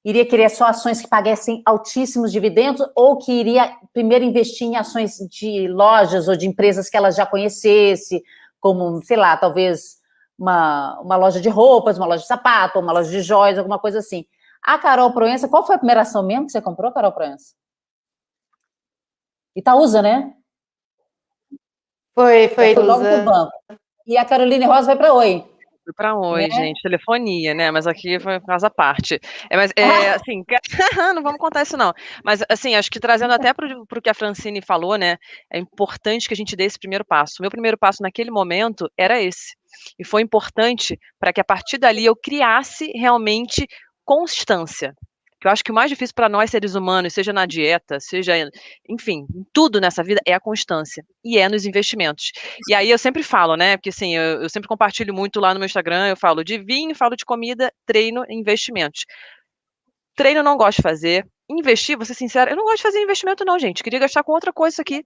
iria querer só ações que pagassem altíssimos dividendos, ou que iria primeiro investir em ações de lojas ou de empresas que ela já conhecesse, como, sei lá, talvez uma loja de roupas, uma loja de sapato, uma loja de joias, alguma coisa assim. A Carol Proença, qual foi a primeira ação mesmo que você comprou, Carol Proença? Itaúsa, né? Foi logo pro banco. E a Caroline Rosa vai para Oi. Foi para Oi, né? gente, telefonia, né? Mas aqui foi por causa à parte. Mas, assim, não vamos contar isso não. Mas, assim, acho que trazendo até para o que a Francine falou, né? É importante que a gente dê esse primeiro passo. O meu primeiro passo naquele momento era esse. E foi importante para que a partir dali eu criasse realmente constância. Que eu acho que o mais difícil para nós seres humanos, seja na dieta, seja, enfim, em tudo nessa vida, é a constância. E é nos investimentos. E aí eu sempre falo, né? Porque assim, eu sempre compartilho muito lá no meu Instagram, eu falo de vinho, falo de comida, treino e investimentos. Treino eu não gosto de fazer. Investir, vou ser sincera, eu não gosto de fazer investimento não, gente. Queria gastar com outra coisa isso aqui.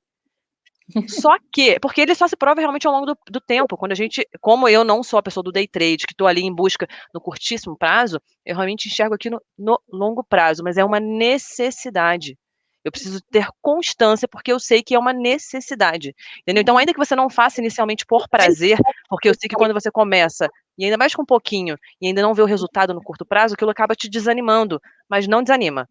Só que, porque ele só se prova realmente ao longo do tempo, quando a gente, como eu não sou a pessoa do day trade, que estou ali em busca no curtíssimo prazo, eu realmente enxergo aqui no longo prazo, mas é uma necessidade. Eu preciso ter constância, porque eu sei que é uma necessidade, entendeu? Então, ainda que você não faça inicialmente por prazer, porque eu sei que quando você começa, e ainda mais com um pouquinho, e ainda não vê o resultado no curto prazo, aquilo acaba te desanimando, mas não desanima.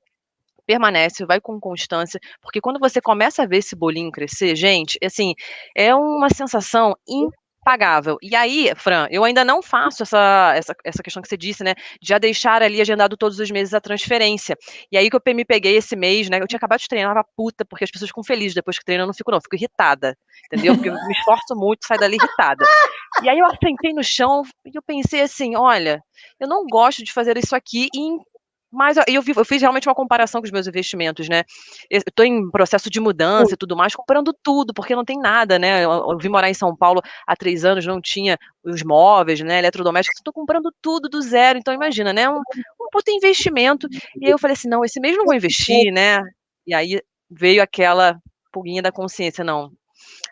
Permanece, vai com constância, porque quando você começa a ver esse bolinho crescer, gente, assim, é uma sensação impagável. E aí, Fran, eu ainda não faço essa questão que você disse, né, de já deixar ali agendado todos os meses a transferência. E aí que eu me peguei esse mês, né, eu tinha acabado de treinar, eu tava puta, porque as pessoas ficam felizes depois que treinam, eu não fico não, eu fico irritada, entendeu? Porque eu me esforço muito, saio dali irritada. E aí eu sentei no chão e eu pensei assim, olha, eu não gosto de fazer isso aqui mas eu fiz realmente uma comparação com os meus investimentos, né? Eu estou em processo de mudança e tudo mais, comprando tudo, porque não tem nada, né? Eu vim morar em São Paulo há 3 anos, não tinha os móveis, né? Eletrodomésticos, estou comprando tudo do zero. Então, imagina, né? Um puta investimento. E aí eu falei assim: não, esse mês não vou investir, né? E aí veio aquela pulguinha da consciência: não,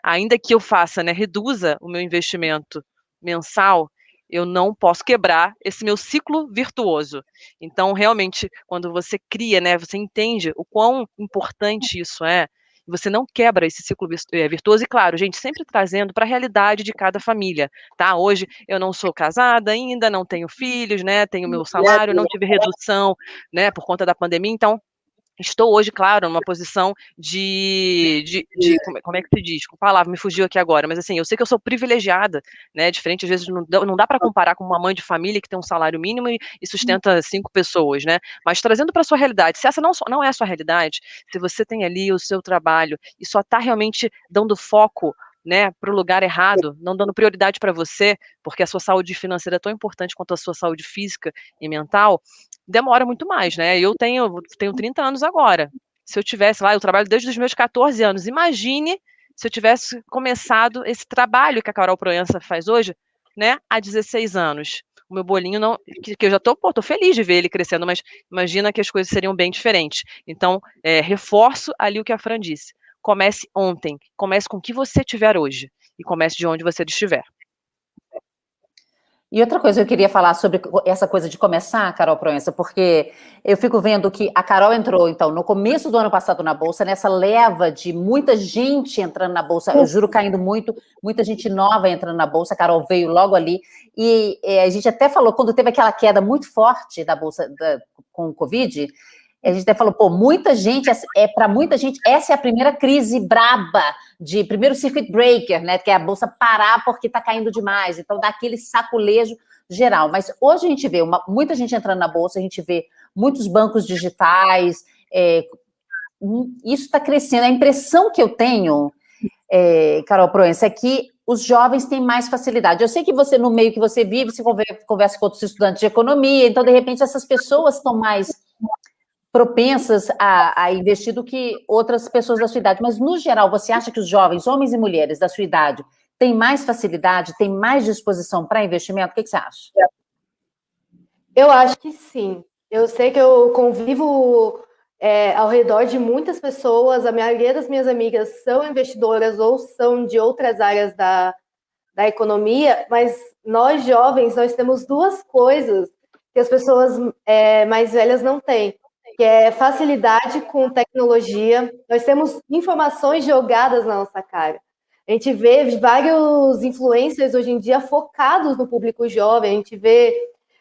ainda que eu faça, né? Reduza o meu investimento mensal, eu não posso quebrar esse meu ciclo virtuoso. Então, realmente, quando você cria, né, você entende o quão importante isso é, você não quebra esse ciclo virtuoso. E claro, gente, sempre trazendo para a realidade de cada família, tá? Hoje eu não sou casada ainda, não tenho filhos, né? Tenho meu salário, não tive redução, né, por conta da pandemia, então estou hoje, claro, numa posição como é que se diz? Com palavra, me fugiu aqui agora, mas assim, eu sei que eu sou privilegiada, né? Diferente, às vezes, não dá para comparar com uma mãe de família que tem um salário mínimo e sustenta 5 pessoas, né? Mas trazendo para a sua realidade, se essa não é a sua realidade, se você tem ali o seu trabalho e só está realmente dando foco, né, para o lugar errado, não dando prioridade para você, porque a sua saúde financeira é tão importante quanto a sua saúde física e mental, demora muito mais, né? Eu tenho 30 anos agora. Se eu tivesse lá, eu trabalho desde os meus 14 anos. Imagine se eu tivesse começado esse trabalho que a Carol Proença faz hoje, né, há 16 anos. O meu bolinho não, que eu já tô feliz de ver ele crescendo, mas imagina que as coisas seriam bem diferentes. Então, reforço ali o que a Fran disse. Comece ontem, comece com o que você tiver hoje e comece de onde você estiver. E outra coisa eu queria falar sobre essa coisa de começar, Carol Proença, porque eu fico vendo que a Carol entrou, então, no começo do ano passado na Bolsa, nessa leva de muita gente entrando na Bolsa, eu juro caindo muito, muita gente nova entrando na Bolsa, a Carol veio logo ali, e a gente até falou, quando teve aquela queda muito forte da Bolsa com o Covid, a gente até falou, pô, muita gente, para muita gente, essa é a primeira crise braba, primeiro circuit breaker, né, que é a Bolsa parar porque está caindo demais, então dá aquele saculejo geral. Mas hoje a gente vê muita gente entrando na Bolsa, a gente vê muitos bancos digitais, isso está crescendo. A impressão que eu tenho, Carol Proença, é que os jovens têm mais facilidade. Eu sei que você, no meio que você vive, você conversa com outros estudantes de economia, então, de repente, essas pessoas estão mais propensas a investir do que outras pessoas da sua idade. Mas, no geral, você acha que os jovens, homens e mulheres da sua idade, têm mais facilidade, têm mais disposição para investimento? O que você acha? Eu acho que sim. Eu sei que eu convivo ao redor de muitas pessoas, a maioria das minhas amigas são investidoras ou são de outras áreas da economia, mas nós jovens, nós temos duas coisas que as pessoas mais velhas não têm, que é facilidade com tecnologia. Nós temos informações jogadas na nossa cara. A gente vê vários influencers hoje em dia focados no público jovem, a gente vê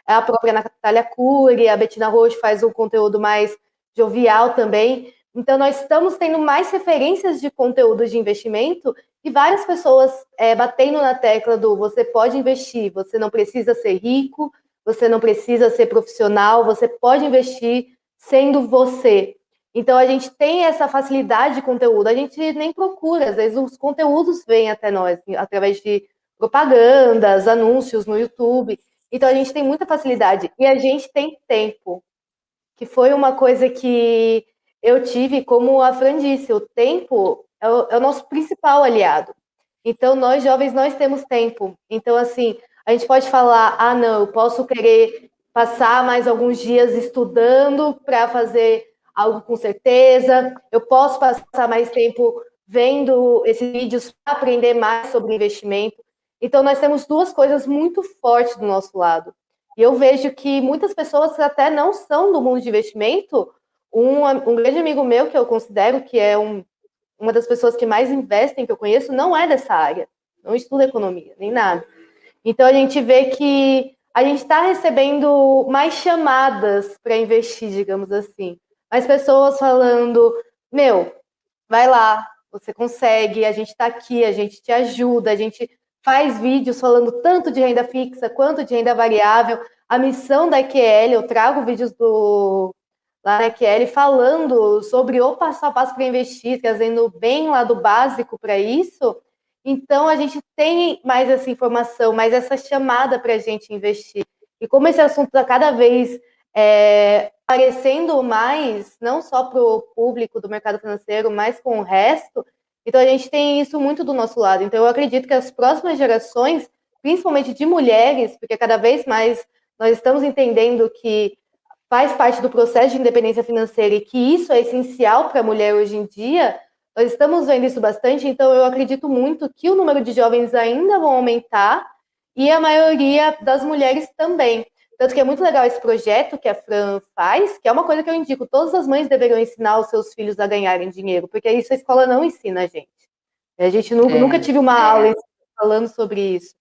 a própria Natália Cury, a Bettina Roche faz um conteúdo mais jovial também. Então, nós estamos tendo mais referências de conteúdo de investimento e várias pessoas batendo na tecla do você pode investir, você não precisa ser rico, você não precisa ser profissional, você pode investir sendo você. Então, a gente tem essa facilidade de conteúdo, a gente nem procura, às vezes os conteúdos vêm até nós, através de propagandas, anúncios no YouTube. Então, a gente tem muita facilidade e a gente tem tempo, que foi uma coisa que eu tive, como a Fran disse, o tempo é o nosso principal aliado. Então, nós jovens, nós temos tempo. Então, assim, a gente pode falar, não, eu posso querer passar mais alguns dias estudando para fazer algo com certeza, eu posso passar mais tempo vendo esses vídeos para aprender mais sobre investimento. Então, nós temos duas coisas muito fortes do nosso lado. E eu vejo que muitas pessoas que até não são do mundo de investimento, um grande amigo meu, que eu considero que é uma das pessoas que mais investem, que eu conheço, não é dessa área, não estuda economia, nem nada. Então, a gente vê que a gente está recebendo mais chamadas para investir, digamos assim. Mais pessoas falando, vai lá, você consegue, a gente está aqui, a gente te ajuda, a gente faz vídeos falando tanto de renda fixa quanto de renda variável. A missão da EQL, eu trago vídeos lá na EQL falando sobre o passo a passo para investir, trazendo bem lá do básico para isso. Então, a gente tem mais essa informação, mais essa chamada para a gente investir. E como esse assunto está cada vez aparecendo mais, não só para o público do mercado financeiro, mas com o resto, então a gente tem isso muito do nosso lado. Então, eu acredito que as próximas gerações, principalmente de mulheres, porque cada vez mais nós estamos entendendo que faz parte do processo de independência financeira e que isso é essencial para a mulher hoje em dia, nós estamos vendo isso bastante, então eu acredito muito que o número de jovens ainda vão aumentar e a maioria das mulheres também. Tanto que é muito legal esse projeto que a Fran faz, que é uma coisa que eu indico, todas as mães deveriam ensinar os seus filhos a ganharem dinheiro, porque isso a escola não ensina a gente. A gente nunca tive uma aula falando sobre isso.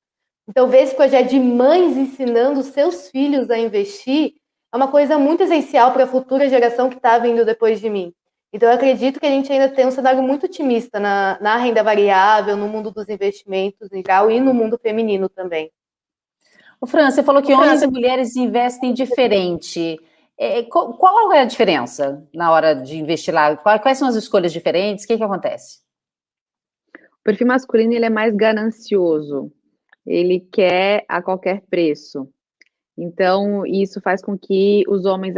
Então, ver esse projeto de mães ensinando seus filhos a investir é uma coisa muito essencial para a futura geração que está vindo depois de mim. Então, eu acredito que a gente ainda tem um cenário muito otimista na renda variável, no mundo dos investimentos em geral e no mundo feminino também. O Fran, você falou que homens e mulheres investem diferente. Qual é a diferença na hora de investir lá? Quais são as escolhas diferentes? O que acontece? O perfil masculino, ele é mais ganancioso. Ele quer a qualquer preço. Então, isso faz com que os homens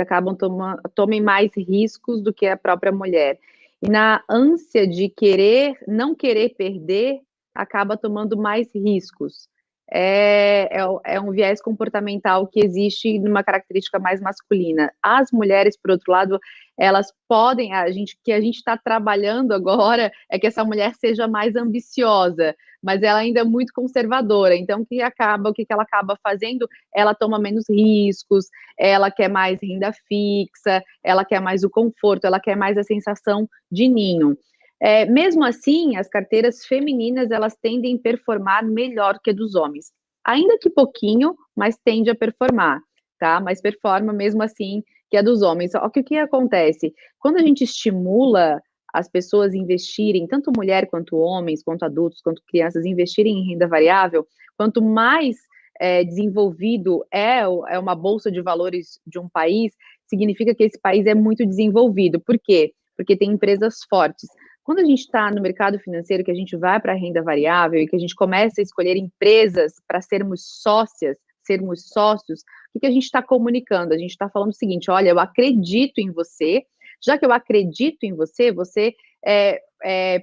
tomem mais riscos do que a própria mulher. E na ânsia de não querer perder, acaba tomando mais riscos. É um viés comportamental que existe numa característica mais masculina. As mulheres, por outro lado, elas podem, que a gente está trabalhando agora é que essa mulher seja mais ambiciosa, mas ela ainda é muito conservadora. Então, o que ela acaba fazendo? Ela toma menos riscos, ela quer mais renda fixa, ela quer mais o conforto, ela quer mais a sensação de ninho. Mesmo assim, as carteiras femininas, elas tendem a performar melhor que a dos homens. Ainda que pouquinho, mas tende a performar, tá? Mas performa mesmo assim que a dos homens. Só que o que acontece? Quando a gente estimula as pessoas investirem, tanto mulher quanto homens, quanto adultos, quanto crianças, investirem em renda variável, quanto mais desenvolvido é uma bolsa de valores de um país, significa que esse país é muito desenvolvido. Por quê? Porque tem empresas fortes. Quando a gente está no mercado financeiro, que a gente vai para a renda variável e que a gente começa a escolher empresas para sermos sócios, o que a gente está comunicando? A gente está falando o seguinte: olha, eu acredito em você, já que eu acredito em você,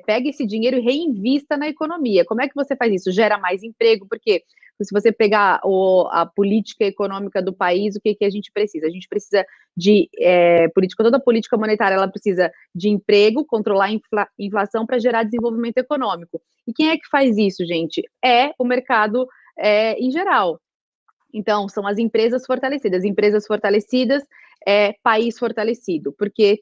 pega esse dinheiro e reinvista na economia. Como é que você faz isso? Gera mais emprego, porque se você pegar a política econômica do país, o que a gente precisa? A gente precisa de toda a política monetária, ela precisa de emprego, controlar a inflação para gerar desenvolvimento econômico. E quem é que faz isso, gente? É o mercado em geral. Então, são as empresas fortalecidas, país fortalecido, porque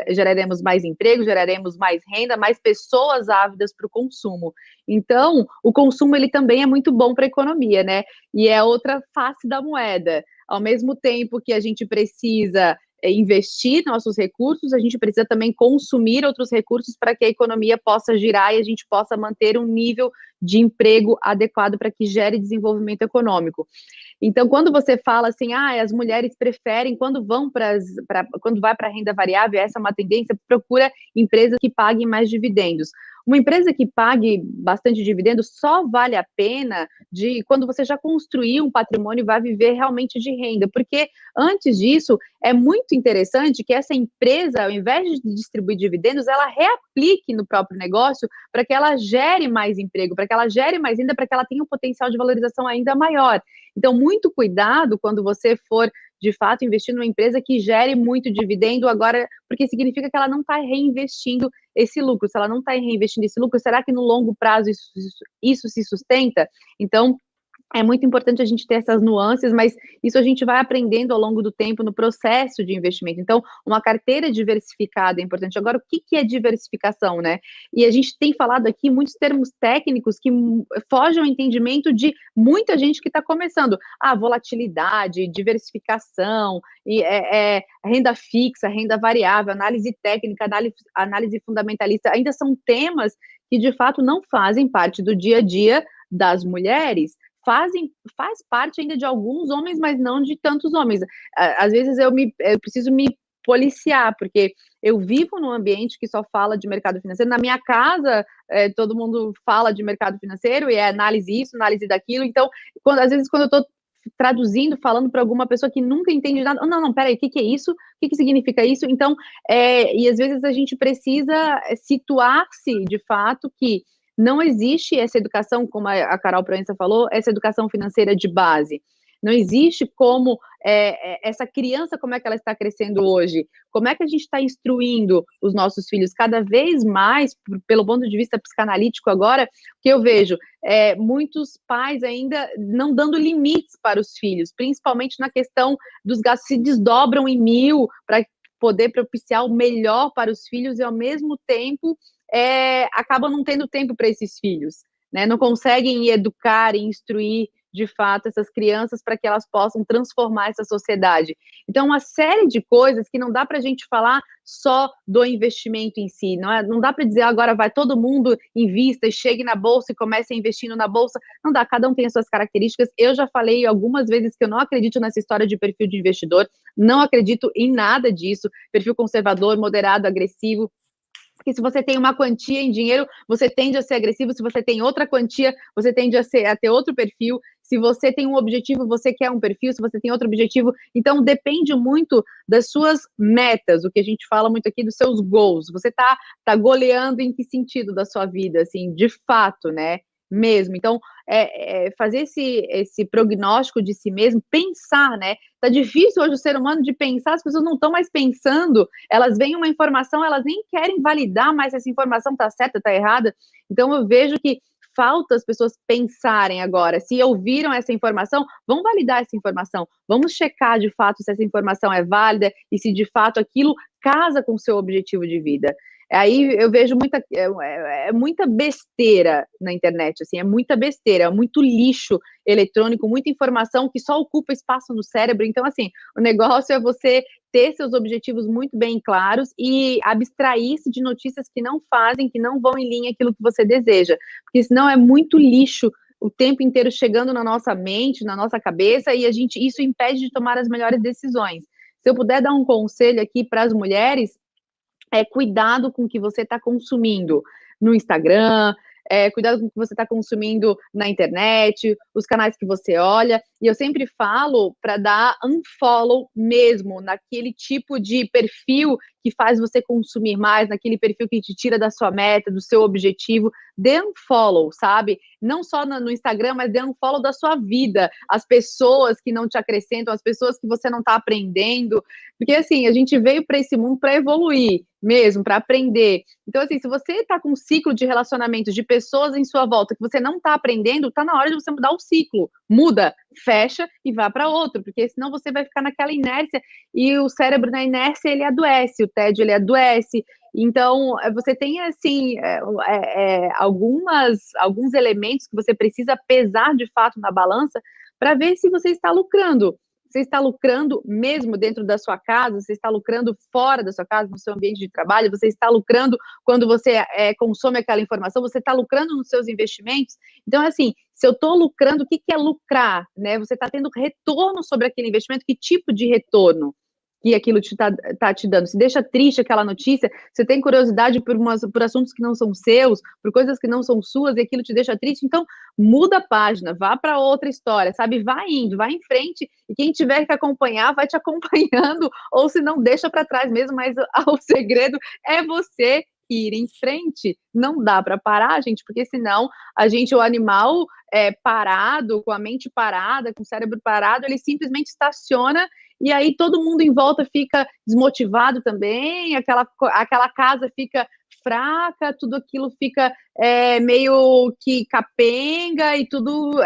geraremos mais emprego, geraremos mais renda, mais pessoas ávidas para o consumo. Então, o consumo, ele também é muito bom para a economia, né? E é outra face da moeda. Ao mesmo tempo que a gente precisa investir nossos recursos, a gente precisa também consumir outros recursos para que a economia possa girar e a gente possa manter um nível de emprego adequado para que gere desenvolvimento econômico. Então, quando você fala assim, as mulheres preferem, quando vai para a renda variável, essa é uma tendência, procura empresas que paguem mais dividendos. Uma empresa que pague bastante dividendo só vale a pena quando você já construiu um patrimônio e vai viver realmente de renda, porque antes disso, é muito interessante que essa empresa, ao invés de distribuir dividendos, ela reaplique no próprio negócio para que ela gere mais emprego, para que ela gere mais renda, para que ela tenha um potencial de valorização ainda maior. Então, muito cuidado quando você for, de fato, investir numa empresa que gere muito dividendo agora, porque significa que ela não está reinvestindo esse lucro. Se ela não está reinvestindo esse lucro, será que no longo prazo isso se sustenta? Então, é muito importante a gente ter essas nuances, mas isso a gente vai aprendendo ao longo do tempo no processo de investimento. Então, uma carteira diversificada é importante. Agora, o que é diversificação, né? E a gente tem falado aqui muitos termos técnicos que fogem ao entendimento de muita gente que está começando. Volatilidade, diversificação, renda fixa, renda variável, análise técnica, análise fundamentalista, ainda são temas que, de fato, não fazem parte do dia a dia das mulheres. Faz parte ainda de alguns homens, mas não de tantos homens. Às vezes eu preciso me policiar, porque eu vivo num ambiente que só fala de mercado financeiro. Na minha casa, todo mundo fala de mercado financeiro e é análise isso, análise daquilo. Então, às vezes, quando eu estou traduzindo, falando para alguma pessoa que nunca entende nada, não, peraí, o que é isso? O que significa isso? Então, e às vezes a gente precisa situar-se, de fato, que não existe essa educação, como a Carol Proença falou, essa educação financeira de base. Não existe como essa criança, como é que ela está crescendo hoje? Como é que a gente está instruindo os nossos filhos cada vez mais, pelo ponto de vista psicanalítico agora, que eu vejo muitos pais ainda não dando limites para os filhos, principalmente na questão dos gastos, se desdobram em 1000 para poder propiciar o melhor para os filhos e, ao mesmo tempo, acabam não tendo tempo para esses filhos, né? Não conseguem educar e instruir, de fato, essas crianças para que elas possam transformar essa sociedade. Então, uma série de coisas que não dá para a gente falar só do investimento em si, não dá para dizer agora vai todo mundo invista e chegue na bolsa e comece investindo na bolsa, não dá, cada um tem as suas características. Eu já falei algumas vezes que eu não acredito nessa história de perfil de investidor, não acredito em nada disso, perfil conservador, moderado, agressivo, porque se você tem uma quantia em dinheiro, você tende a ser agressivo, se você tem outra quantia, você tende a ter outro perfil, se você tem um objetivo, você quer um perfil, se você tem outro objetivo, então depende muito das suas metas, o que a gente fala muito aqui dos seus goals, você tá goleando em que sentido da sua vida, assim, de fato, né, mesmo, então, fazer esse prognóstico de si mesmo, pensar, né, tá difícil hoje o ser humano de pensar, as pessoas não estão mais pensando, elas veem uma informação, elas nem querem validar mais se essa informação tá certa, tá errada, então eu vejo que falta as pessoas pensarem agora, se ouviram essa informação, vamos validar essa informação, vamos checar de fato se essa informação é válida e se de fato aquilo casa com o seu objetivo de vida. Aí eu vejo muita besteira na internet, assim, é muita besteira, muito lixo eletrônico, muita informação que só ocupa espaço no cérebro, então assim, o negócio é você ter seus objetivos muito bem claros e abstrair-se de notícias que não fazem, que não vão em linha aquilo que você deseja, porque senão é muito lixo o tempo inteiro chegando na nossa mente, na nossa cabeça, e isso impede de tomar as melhores decisões. Se eu puder dar um conselho aqui para as mulheres, cuidado com o que você está consumindo no Instagram, cuidado com o que você está consumindo na internet, os canais que você olha, e eu sempre falo para dar unfollow mesmo, naquele tipo de perfil que faz você consumir mais, naquele perfil que te tira da sua meta, do seu objetivo, dê unfollow, sabe? Não só no Instagram, mas dê unfollow da sua vida, as pessoas que não te acrescentam, as pessoas que você não está aprendendo, porque assim, a gente veio para esse mundo para evoluir mesmo, para aprender. Então assim, se você está com um ciclo de relacionamentos de pessoas em sua volta que você não está aprendendo, está na hora de você mudar o ciclo, muda, fecha e vá para outro, porque senão você vai ficar naquela inércia e o cérebro na inércia ele adoece, o tédio ele adoece. Então você tem assim alguns elementos que você precisa pesar de fato na balança para ver se você está lucrando. Você está lucrando mesmo dentro da sua casa, você está lucrando fora da sua casa, no seu ambiente de trabalho, você está lucrando quando você consome aquela informação, você está lucrando nos seus investimentos. Então, assim, se eu estou lucrando, o que é lucrar? Né? Você está tendo retorno sobre aquele investimento, que tipo de retorno que aquilo tá te dando? Se deixa triste aquela notícia, você tem curiosidade por assuntos que não são seus, por coisas que não são suas, e aquilo te deixa triste, então muda a página, vá para outra história, sabe? Vai indo, vai em frente, e quem tiver que acompanhar, vai te acompanhando, ou se não, deixa para trás mesmo, mas o segredo é você ir em frente. Não dá para parar, gente, porque senão o animal parado, com a mente parada, com o cérebro parado, ele simplesmente estaciona e aí todo mundo em volta fica desmotivado também, aquela casa fica fraca, tudo aquilo fica meio que capenga e tudo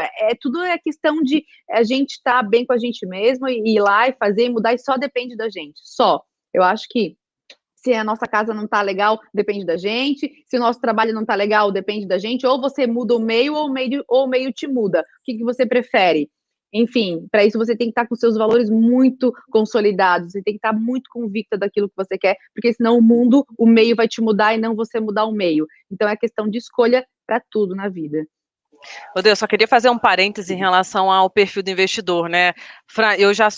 é questão de a gente estar bem com a gente mesmo e ir lá e fazer e mudar, e só depende da gente, só. Eu acho que se a nossa casa não tá legal, depende da gente, se o nosso trabalho não tá legal, depende da gente, ou você muda o meio, ou o meio te muda. O que você prefere? Enfim, para isso você tem que estar com seus valores muito consolidados, você tem que estar muito convicta daquilo que você quer, porque senão o meio vai te mudar e não você mudar o meio. Então é questão de escolha para tudo na vida. Eu só queria fazer um parêntese em relação ao perfil do investidor, né? Fran, eu já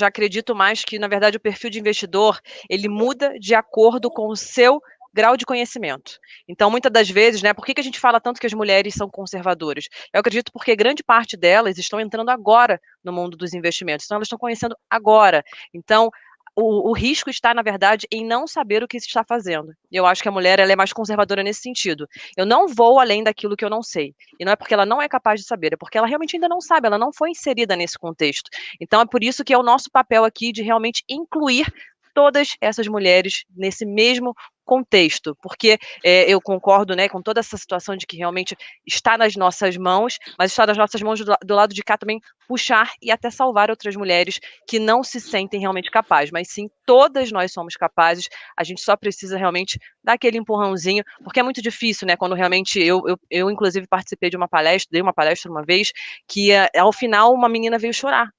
acredito mais que, na verdade, o perfil de investidor, ele muda de acordo com o seu grau de conhecimento. Então, muitas das vezes, né, por que a gente fala tanto que as mulheres são conservadoras? Eu acredito porque grande parte delas estão entrando agora no mundo dos investimentos, então elas estão conhecendo agora. Então, o risco está, na verdade, em não saber o que se está fazendo. Eu acho que a mulher ela é mais conservadora nesse sentido. Eu não vou além daquilo que eu não sei. E não é porque ela não é capaz de saber, é porque ela realmente ainda não sabe, ela não foi inserida nesse contexto. Então é por isso que é o nosso papel aqui de realmente incluir todas essas mulheres nesse mesmo contexto, porque eu concordo, né, com toda essa situação de que realmente está nas nossas mãos, mas está nas nossas mãos do lado de cá também puxar e até salvar outras mulheres que não se sentem realmente capazes, mas sim, todas nós somos capazes, a gente só precisa realmente dar aquele empurrãozinho, porque é muito difícil, né, quando realmente eu inclusive participei de uma palestra, dei uma palestra uma vez, que ao final uma menina veio chorar,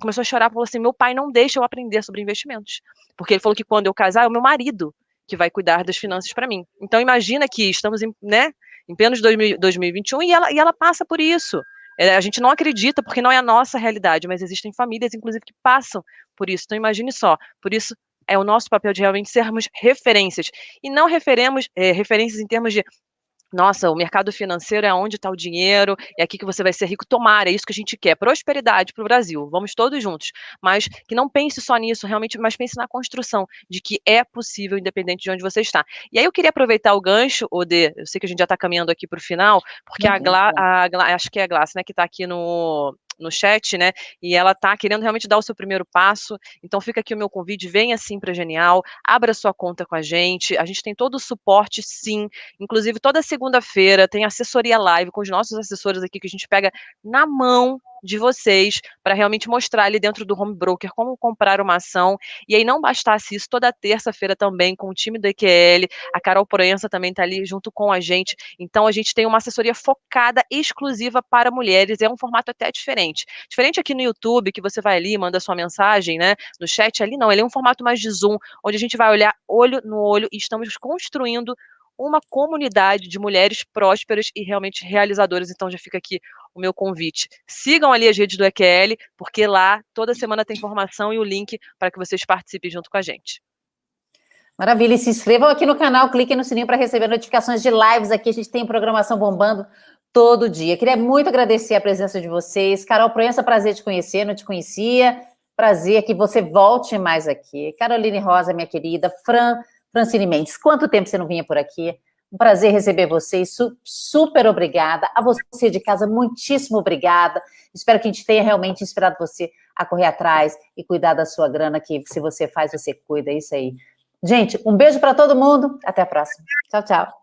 começou a chorar, falou assim, meu pai não deixa eu aprender sobre investimentos, porque ele falou que quando eu casar é o meu marido que vai cuidar das finanças para mim. Então imagina que estamos em plenos 2021 e ela passa por isso. A gente não acredita porque não é a nossa realidade, mas existem famílias, inclusive, que passam por isso. Então imagine só, por isso é o nosso papel de realmente sermos referências. E não referências em termos de nossa, o mercado financeiro é onde está o dinheiro, é aqui que você vai ser rico. Tomara, é isso que a gente quer, prosperidade para o Brasil, vamos todos juntos. Mas que não pense só nisso, realmente, mas pense na construção de que é possível, independente de onde você está. E aí eu queria aproveitar o gancho, Odê, eu sei que a gente já está caminhando aqui para o final, porque acho que é a Glácia, né, que está aqui no chat, né, e ela está querendo realmente dar o seu primeiro passo, então fica aqui o meu convite, venha sim para Genial, abra sua conta com a gente tem todo o suporte sim, inclusive toda segunda-feira tem assessoria live com os nossos assessores aqui, que a gente pega na mão de vocês, para realmente mostrar ali dentro do home broker como comprar uma ação, e aí não bastasse isso, toda terça-feira também com o time do EQL, a Carol Proença também está ali junto com a gente, então a gente tem uma assessoria focada, exclusiva para mulheres, é um formato até diferente aqui no YouTube, que você vai ali, manda sua mensagem, né, no chat ali, não, ele é um formato mais de Zoom, onde a gente vai olhar olho no olho, e estamos construindo uma comunidade de mulheres prósperas e realmente realizadoras, então já fica aqui o meu convite. Sigam ali as redes do EQL, porque lá toda semana tem informação e o link para que vocês participem junto com a gente. Maravilha, e se inscrevam aqui no canal, cliquem no sininho para receber notificações de lives aqui, a gente tem programação bombando todo dia. Queria muito agradecer a presença de vocês. Carol Proença, prazer te conhecer, não te conhecia, prazer que você volte mais aqui. Caroline Rosa, minha querida, Francine Mendes, quanto tempo você não vinha por aqui? Um prazer receber vocês, super obrigada. A você de casa, muitíssimo obrigada. Espero que a gente tenha realmente inspirado você a correr atrás e cuidar da sua grana, que se você faz, você cuida, é isso aí. Gente, um beijo para todo mundo, até a próxima. Tchau, tchau.